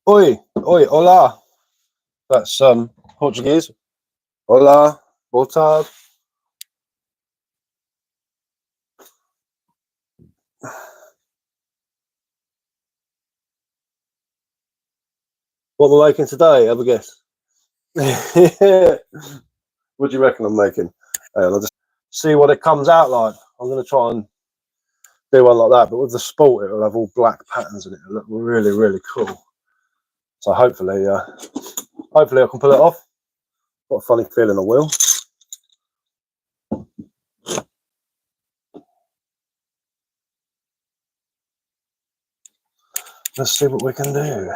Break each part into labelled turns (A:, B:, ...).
A: Oi, oi, olá. That's Portuguese. Olá, boa tarde. What we're making today, have a guess. What do you reckon I'm making? I'll just see what it comes out like. I'm going to try and do one like that, but with the sport, it'll have all black patterns in it. It'll look really, really cool. So hopefully I can pull it off. Got a funny feeling I will. Let's see what we can do.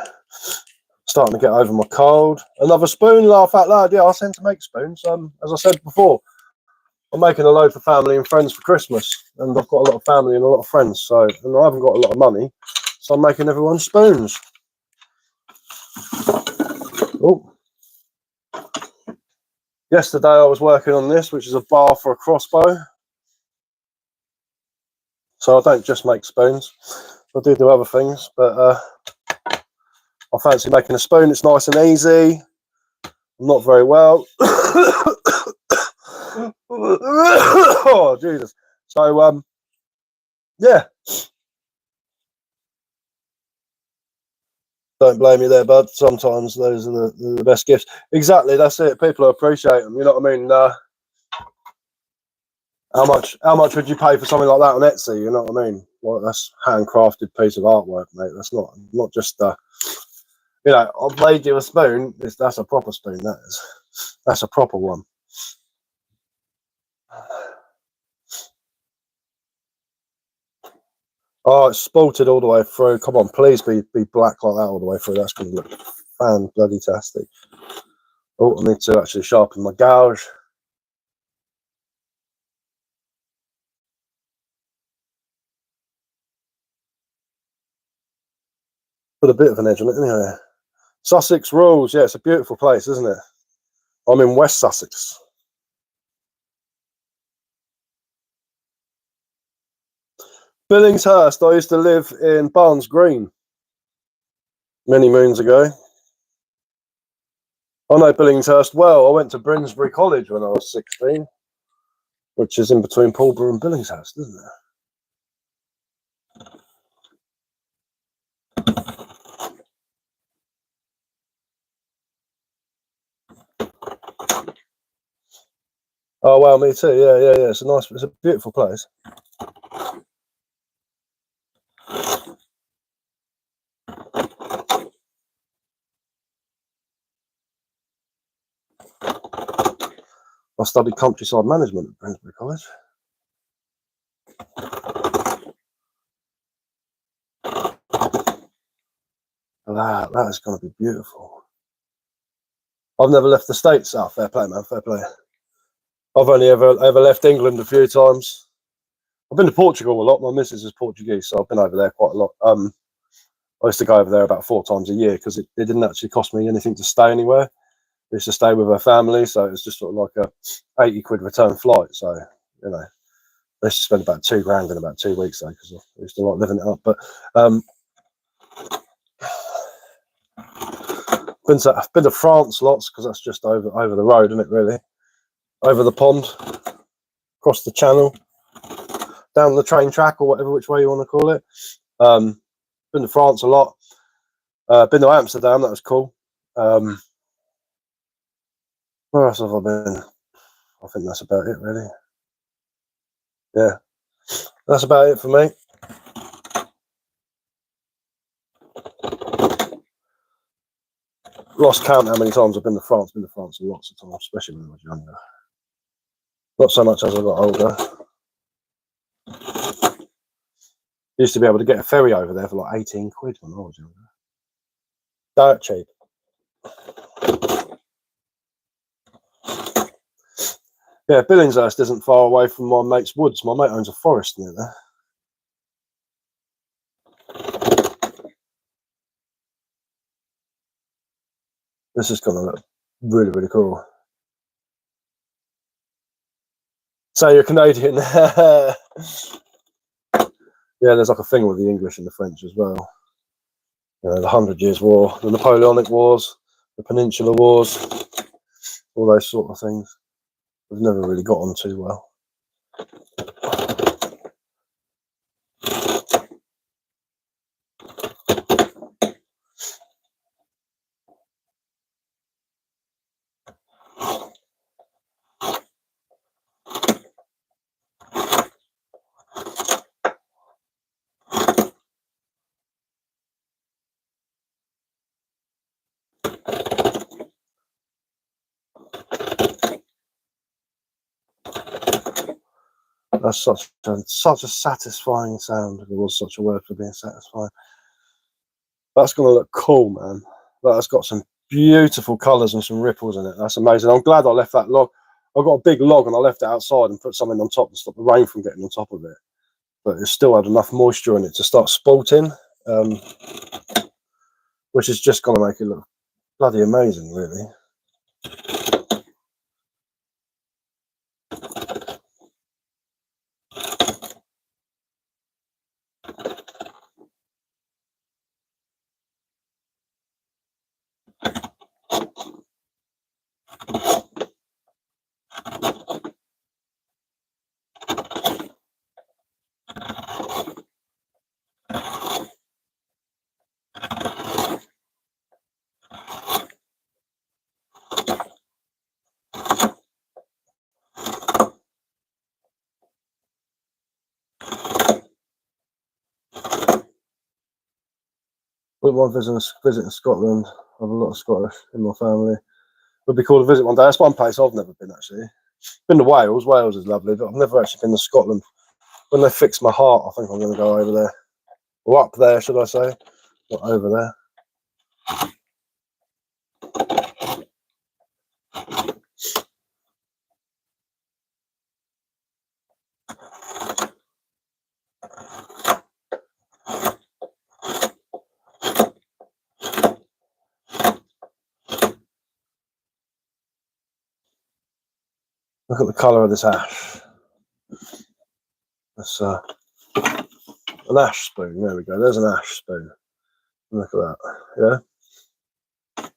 A: Starting to get over my cold. Another spoon, laugh out loud. Yeah, I tend to make spoons. As I said before, I'm making a load for family and friends for Christmas, and I've got a lot of family and a lot of friends, and I haven't got a lot of money, so I'm making everyone spoons. Oh, yesterday I was working on this, which is a bar for a crossbow. So I don't just make spoons, I do other things, but I fancy making a spoon. It's nice and easy. I'm not very well. Oh Jesus! So yeah. Don't blame me there, bud. Sometimes those are the best gifts. Exactly, that's it. People appreciate them. You know what I mean? How much would you pay for something like that on Etsy? You know what I mean? Well, that's handcrafted piece of artwork, mate. That's not just you know, I've made you a spoon. That's a proper spoon. That's a proper one. Oh, it's spalted all the way through. Come on, please be black like that all the way through. That's going to look fan-bloody-tastic. Oh, I need to actually sharpen my gouge. Put a bit of an edge on it anyway. Sussex rules. Yeah, it's a beautiful place, isn't it? I'm in West Sussex. Billingshurst. I used to live in Barnes Green many moons ago. I know Billingshurst well. I went to Brinsbury College when I was 16, which is in between Pulborough and Billingshurst, isn't it? Oh wow, me too. Yeah. It's a beautiful place. I studied countryside management at Brinsbury College. That is going to be beautiful. I've never left the States. Oh, fair play, man. Fair play. I've only ever left England a few times. I've been to Portugal a lot. My missus is Portuguese, so I've been over there quite a lot. I used to go over there about 4 times a year because it didn't actually cost me anything to stay anywhere. I used to stay with her family, so it was just sort of like a 80 quid return flight. So, you know, I used to spend about £2 grand in about 2 weeks though, because I used to like living it up. But I've been to France lots because that's just over the road, isn't it? Really, over the pond, across the channel, down the train track or whatever, which way you want to call it. Been to France a lot. Been to Amsterdam. That was cool. Where else have I been? I think that's about it, really. Yeah, that's about it for me. Lost count how many times I've been to France. Been to France lots of times, especially when I was younger. Not so much as I got older. Used to be able to get a ferry over there for like 18 quid when I was younger. Dirt cheap. Yeah, Billingshurst isn't far away from my mate's woods. My mate owns a forest near there. This is going to look really, really cool. So you're Canadian. Yeah, there's like a thing with the English and the French as well. You know, the 100 Years' War, the Napoleonic Wars, the Peninsular Wars, all those sort of things. We've never really got on too well. That's such a satisfying sound. If there was such a word for being satisfying. That's going to look cool, man. That's got some beautiful colours and some ripples in it. That's amazing. I'm glad I left that log. I've got a big log and I left it outside and put something on top to stop the rain from getting on top of it. But it still had enough moisture in it to start spalting, which is just going to make it look bloody amazing, really. Wouldn't mind visiting Scotland. I have a lot of Scottish in my family. Would be cool to visit one day. That's one place I've never been, actually. Been to Wales. Wales is lovely, but I've never actually been to Scotland. When they fix my heart, I think I'm going to go over there. Or up there, should I say. Not over there. Look at the colour of this ash. That's an ash spoon. There we go. There's an ash spoon. Look at that. Yeah.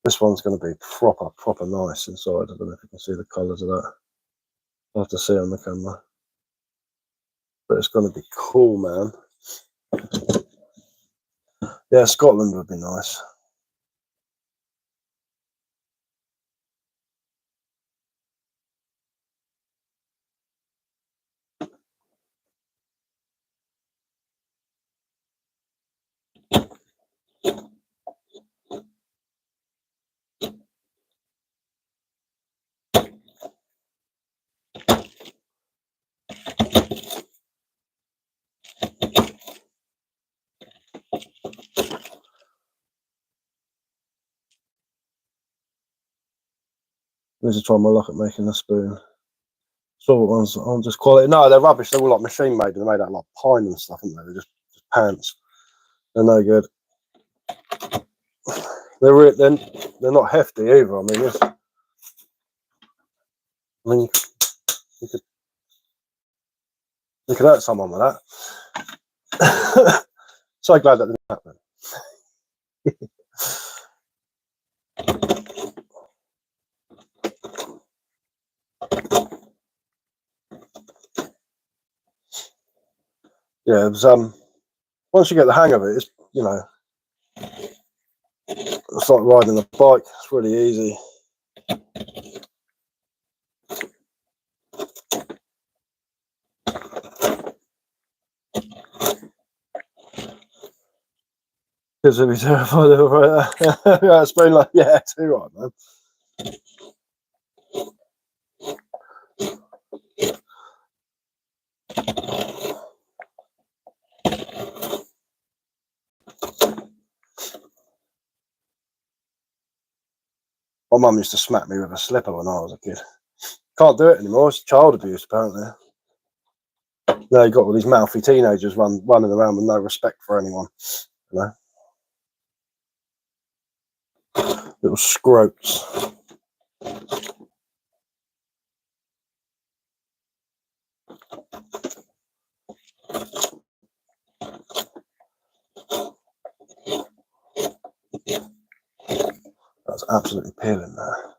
A: This one's going to be proper nice inside. I don't know if you can see the colours of that. I'll have to see on the camera. But it's going to be cool, man. Yeah, Scotland would be nice. Let me just try my luck at making a spoon. So what ones on just quality? No, they're rubbish. They're all like machine made. They're made out of like pine and stuff, aren't they? They're just pants. They're no good. They're not hefty either. I mean, you could hurt someone with that. So glad that didn't happen. Yeah, it was, once you get the hang of it, it's, you know, it's like riding a bike. It's really easy. Kids would be terrified of it. Yeah, it's been like, yeah, too right, man. My mum used to smack me with a slipper when I was a kid. Can't do it anymore. It's child abuse, apparently. Now you've got all these mouthy teenagers running around with no respect for anyone. You know? Little scroats. absolutely peeling there.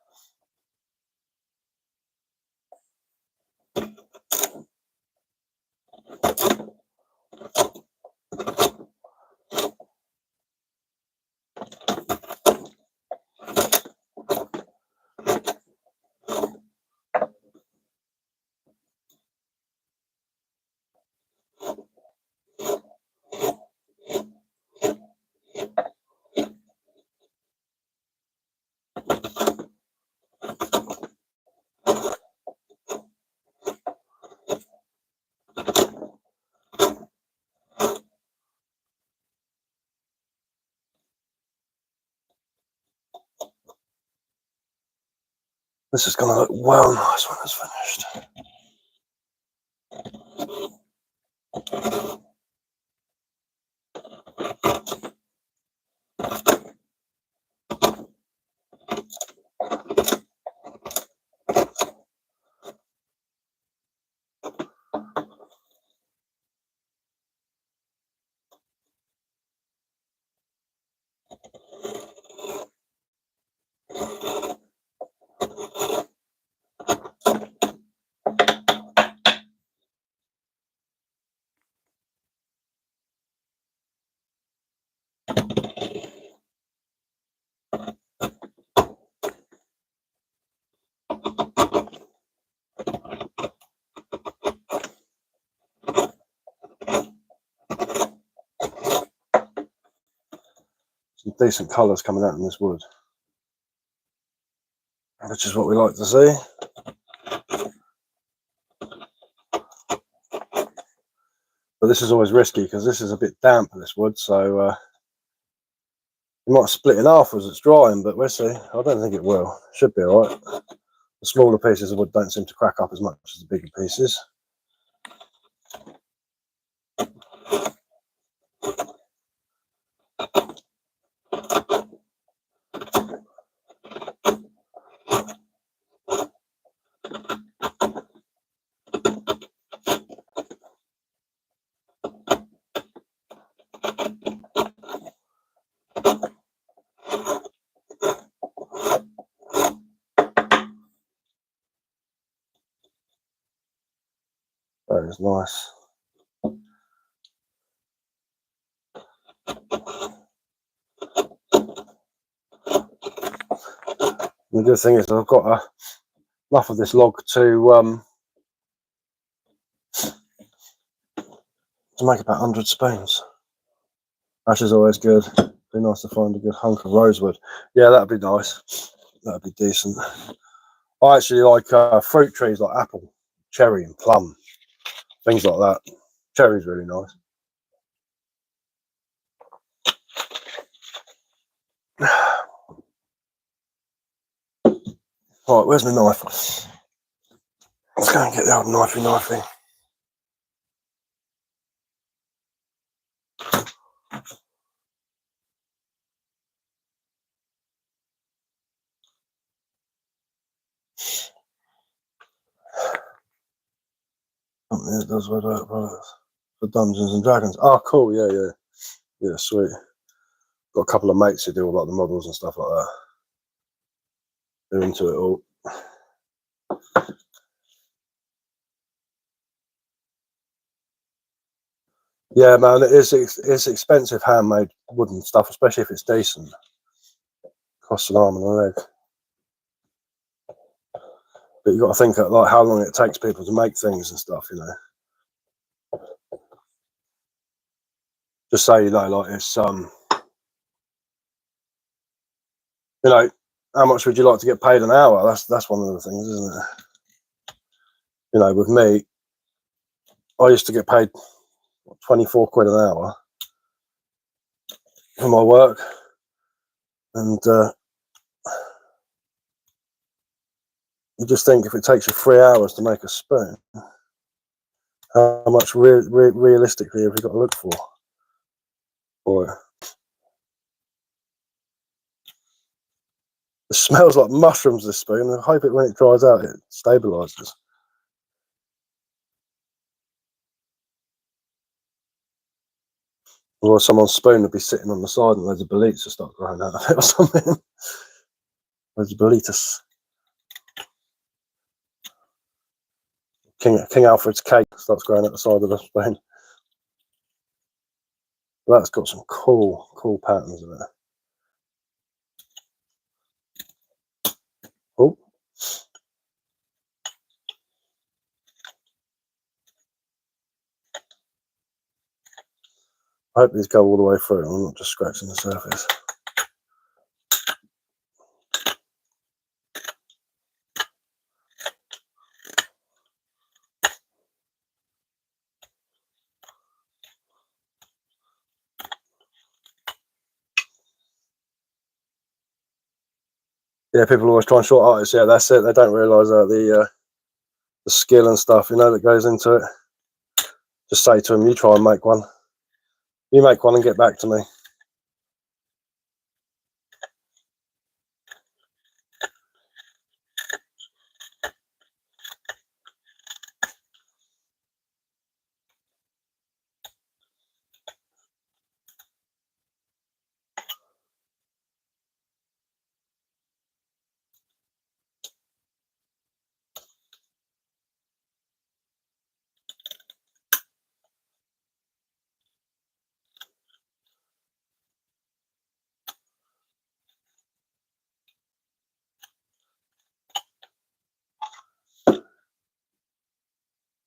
A: This is going to look well nice when it's finished. Some decent colours coming out in this wood, which is what we like to see. But this is always risky because this is a bit damp, this wood, so it might split in half as it's drying, but we'll see. I don't think it will. It should be alright. The smaller pieces of wood don't seem to crack up as much as the bigger pieces. That is nice. The good thing is I've got enough of this log to make about 100 spoons. Ash is always good. Be nice to find a good hunk of rosewood. Yeah, that'd be nice. That'd be decent. I actually like fruit trees like apple, cherry and plum, things like that. Cherry's really nice. Right, where's my knife? Let's go and get the old knifey. Company that does products for Dungeons and Dragons. Oh, cool. Yeah, sweet. Got a couple of mates who do all like the models and stuff like that. They're into it all. Yeah, man, it's expensive handmade wooden stuff, especially if it's decent. Costs an arm and a leg. But you got to think of like how long it takes people to make things and stuff, you know. Just say, you know, like it's you know, how much would you like to get paid an hour? That's one of the things, isn't it? You know, with me, I used to get paid 24 quid an hour for my work, and you just think if it takes you 3 hours to make a spoon, how much realistically have you got to look for it? It smells like mushrooms, this spoon. I hope when it dries out, it stabilises. Or someone's spoon would be sitting on the side and loads of boletes would start growing out of it or something. Where's Boletus? King Alfred's cake starts growing at the side of the spoon. That's got some cool patterns in it. Oh. I hope these go all the way through. I'm not just scratching the surface. Yeah, people always try and short artists. Yeah, that's it. They don't realise the skill and stuff, you know, that goes into it. Just say to them, you try and make one. You make one and get back to me.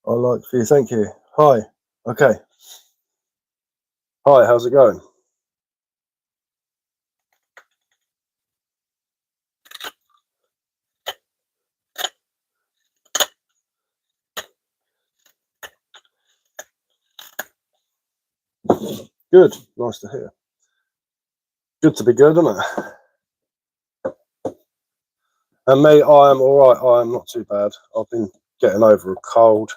A: I like for you, thank you. Hi. Okay. Hi, how's it going? Good. Nice to hear. Good to be good, isn't it? And me, I am all right. I am not too bad. I've been getting over a cold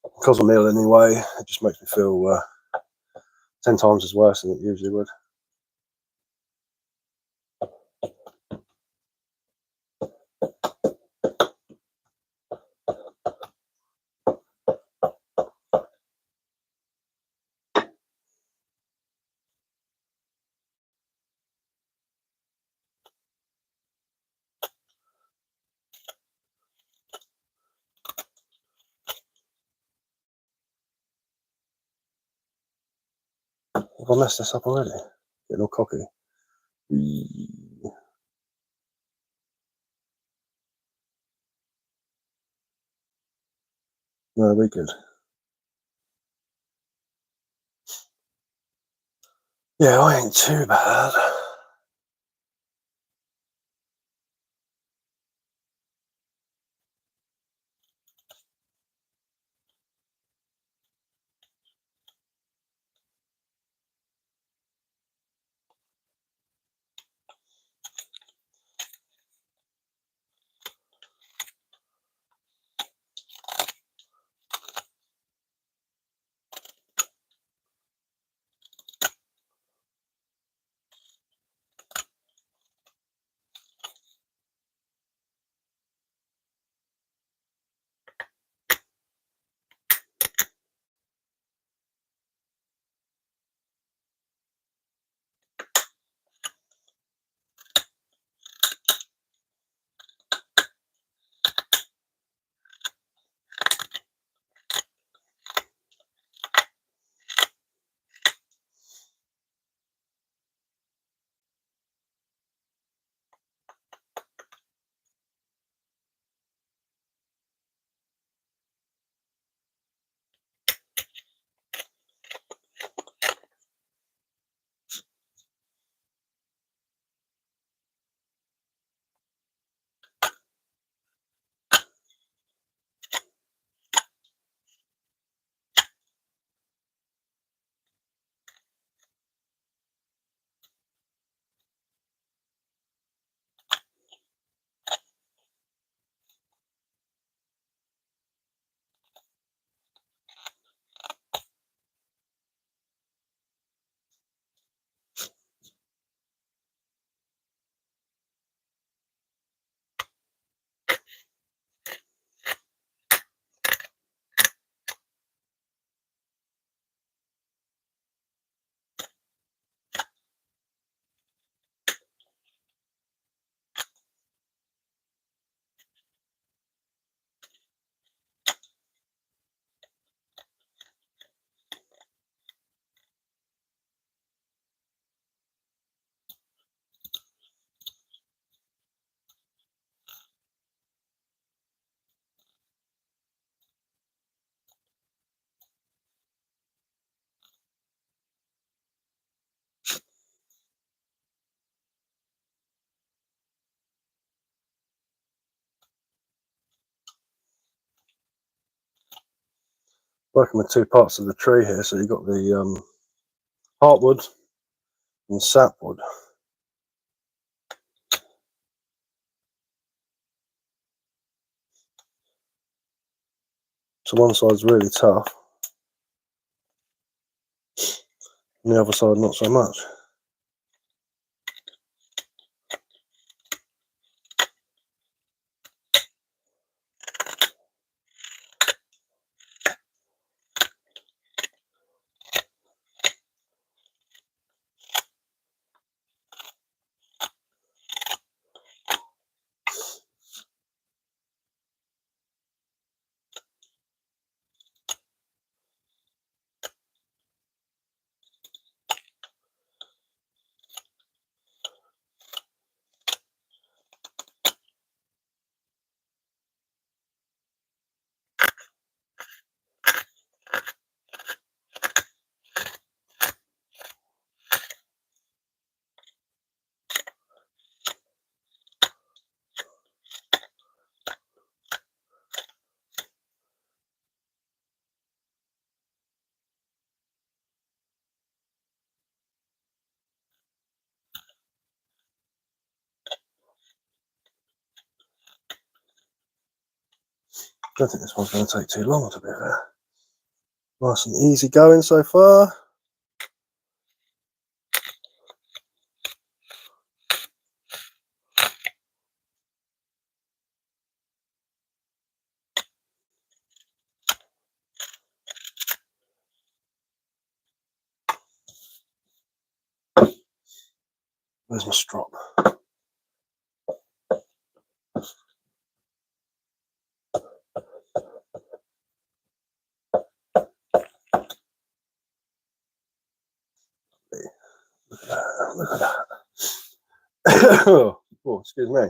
A: because I'm ill anyway. It just makes me feel 10 times as worse than it usually would. Have I messed this up already? Getting all cocky. No, we're good. Yeah, I ain't too bad. Working with two parts of the tree here, so you've got the heartwood and sapwood. So one side's really tough, and the other side not so much. I don't think this one's going to take too long, to be fair. Nice and easy going so far. Where's my strop? Look at that, look at that. Oh, excuse me.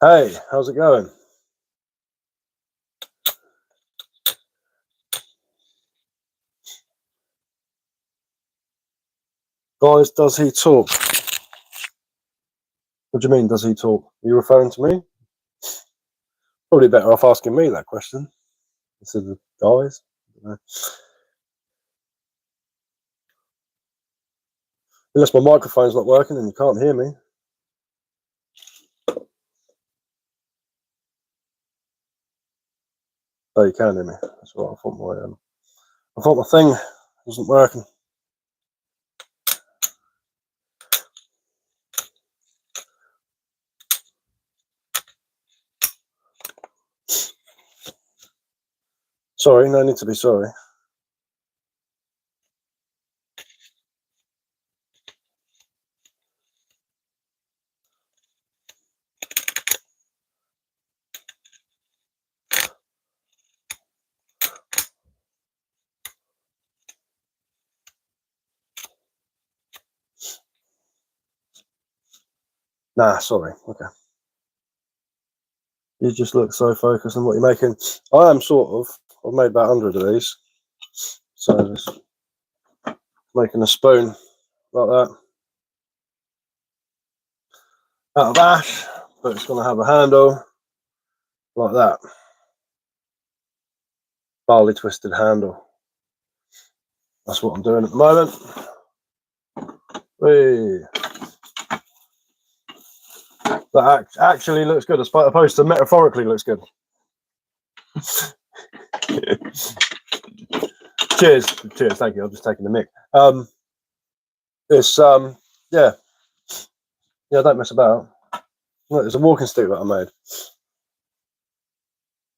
A: Hey, how's it going? Guys, does he talk? What do you mean, does he talk? Are you referring to me? Probably better off asking me that question instead of guys. Unless my microphone's not working and you can't hear me. Oh, you can hear me. That's right. I thought my thing wasn't working. Sorry, no need to be sorry. Nah, sorry. Okay. You just look so focused on what you're making. I am sort of. I've made about 100 of these. So just making a spoon like that out of ash, but it's going to have a handle like that. Barley twisted handle. That's what I'm doing at the moment. Whee. That actually looks good, as opposed to metaphorically looks good. Cheers, cheers. Thank you. I'm just taking the mic. It's yeah, yeah. Don't mess about. Look, it's a walking stick that I made.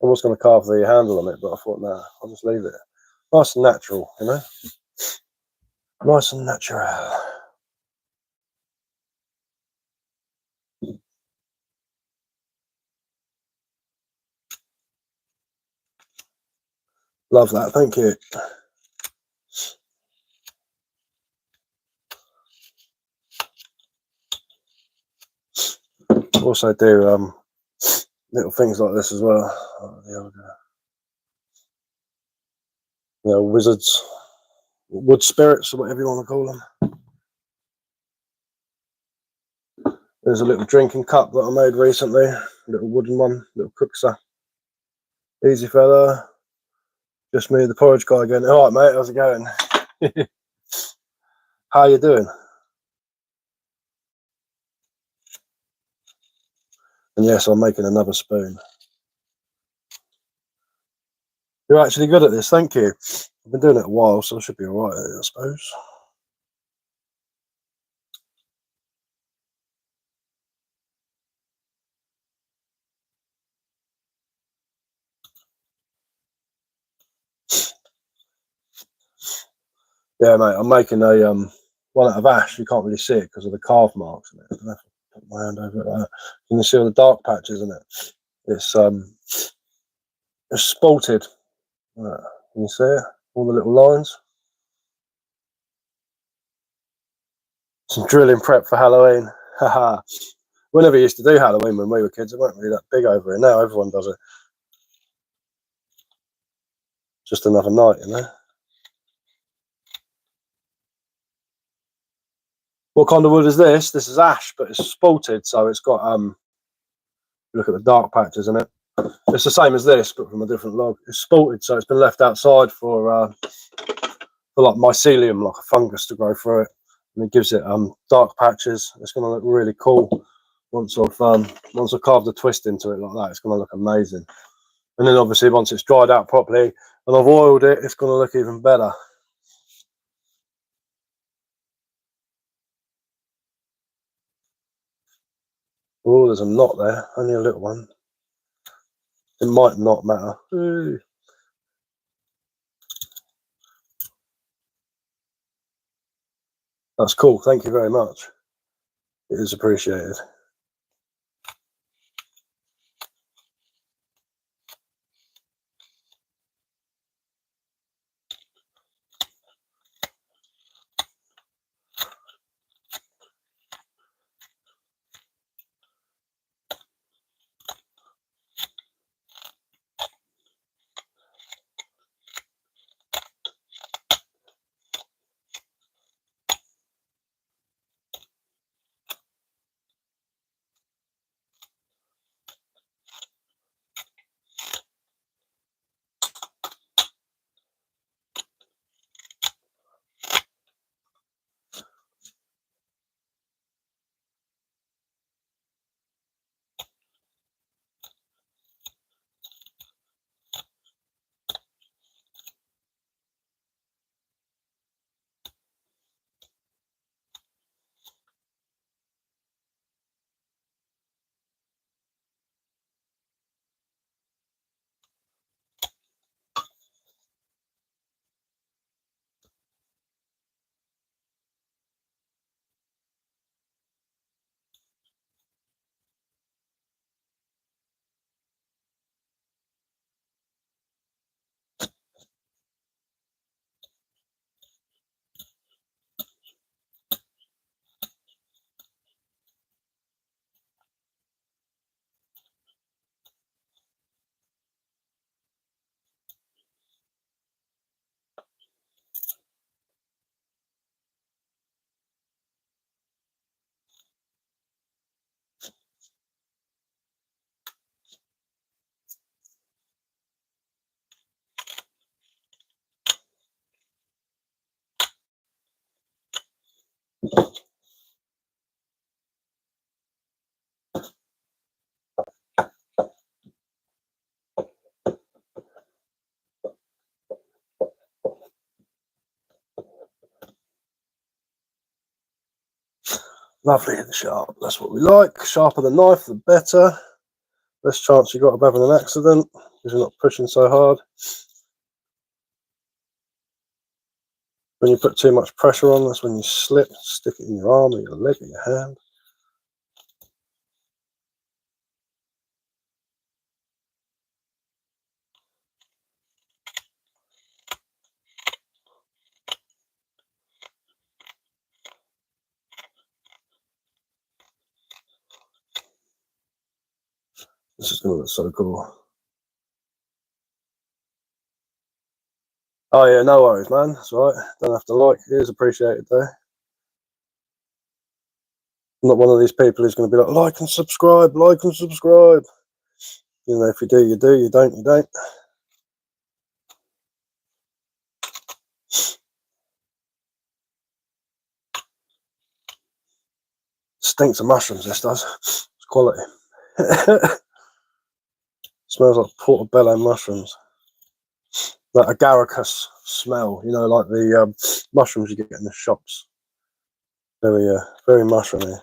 A: I was going to carve the handle on it, but I thought, nah, I'll just leave it. Nice and natural, you know. Nice and natural. Love that. Thank you. Also do little things like this as well. The old, wizards, wood spirits, or whatever you want to call them. There's a little drinking cup that I made recently, a little wooden one, little cookser. Easy fella. Just me, the porridge guy, again. All right, mate, how's it going? How you doing? And yes, I'm making another spoon. You're actually good at this, thank you. I've been doing it a while, so I should be all right at it, I suppose. Yeah, mate, I'm making a one out of ash. You can't really see it because of the carve marks in it. I don't know if I put my hand over it like that. You can see all the dark patches in it. It's spalted. Can you see it? All the little lines. Some drilling prep for Halloween. Haha. We never used to do Halloween when we were kids. It weren't really that big over here. Now everyone does it. Just another night, you know. What kind of wood is this? This is ash, but it's spalted, so it's got look at the dark patches in it. It's the same as this, but from a different log. It's spalted, so it's been left outside for like mycelium, like a fungus, to grow through it, and it gives it dark patches. It's going to look really cool once I've carved a twist into it like that. It's going to look amazing. And then obviously once it's dried out properly and I've oiled it, it's going to look even better. Oh, there's a knot there, only a little one. It might not matter. Ooh. That's cool. Thank you very much. It is appreciated. Lovely and sharp. That's what we like. Sharper the knife, the better. Less chance you got of having an accident because you're not pushing so hard. When you put too much pressure on, that's when you slip, stick it in your arm or your leg or your hand. This is going to look so cool. Oh yeah, no worries, man. That's all right. Don't have to like. It is appreciated though. I'm not one of these people who's going to be like and subscribe, like and subscribe. You know, if you do, you do. You don't, you don't. Stinks of mushrooms, this does. It's quality. Smells like portobello mushrooms. Like agaricus smell, you know, like the mushrooms you get in the shops. Very mushroomy.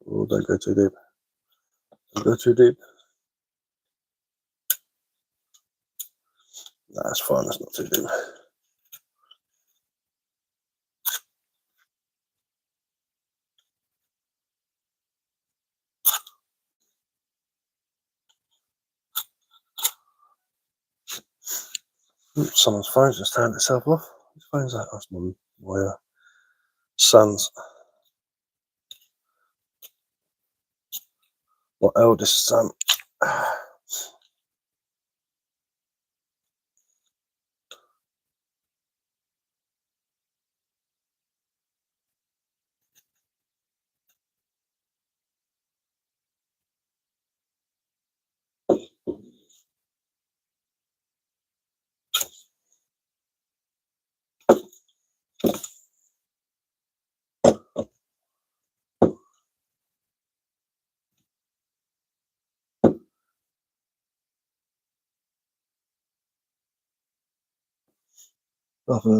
A: Oh, don't go too deep. Don't go too deep. Nah, that's fine. That's not too deep. Oops, someone's phone's just turned itself off. Whose phone's that? That's my son's. My eldest son.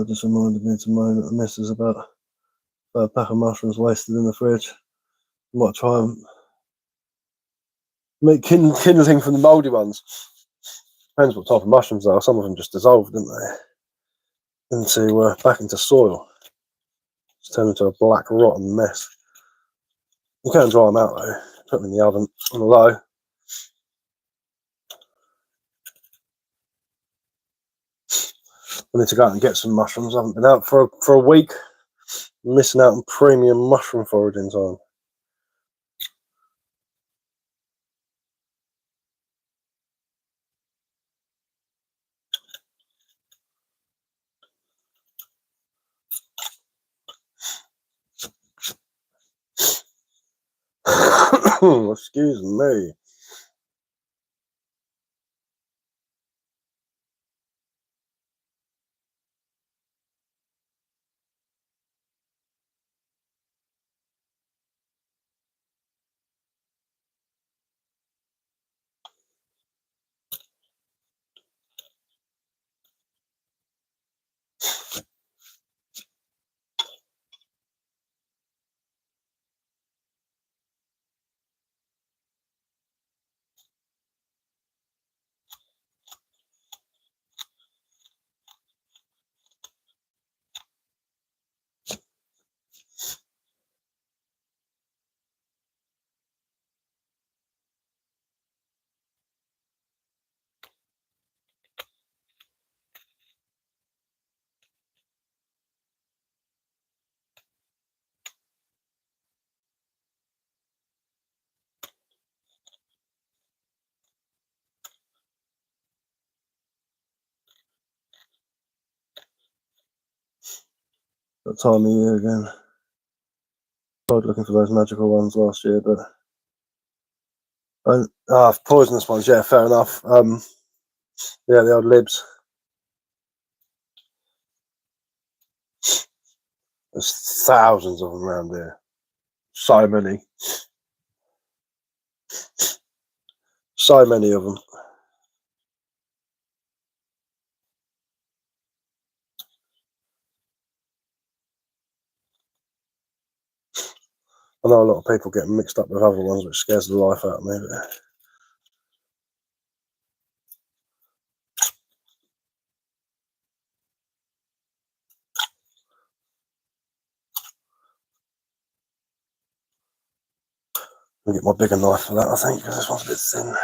A: Just reminded me to moan at the missus about a pack of mushrooms wasted in the fridge. Might try and make kindling from the mouldy ones. Depends what type of mushrooms they are. Some of them just dissolved, didn't they? Back into soil. Just turned into a black rotten mess. You can't dry them out though. Put them in the oven on the low. I need to go out and get some mushrooms. I haven't been out for a week. I'm missing out on premium mushroom foraging time. Excuse me. That time of year again. Tried looking for those magical ones last year, but poisonous ones. Yeah, fair enough. Yeah, the old libs. There's thousands of them around here. So many. So many of them. I know a lot of people get mixed up with other ones, which scares the life out of me. I'll get my bigger knife for that, I think, because this one's a bit thin.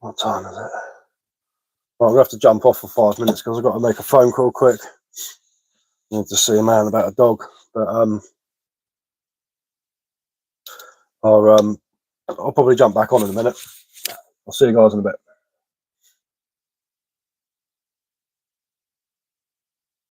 A: What time is it? Well, I'm going to have to jump off for 5 minutes because I've got to make a phone call quick. I need to see a man about a dog. But I'll probably jump back on in a minute. I'll see you guys in a bit.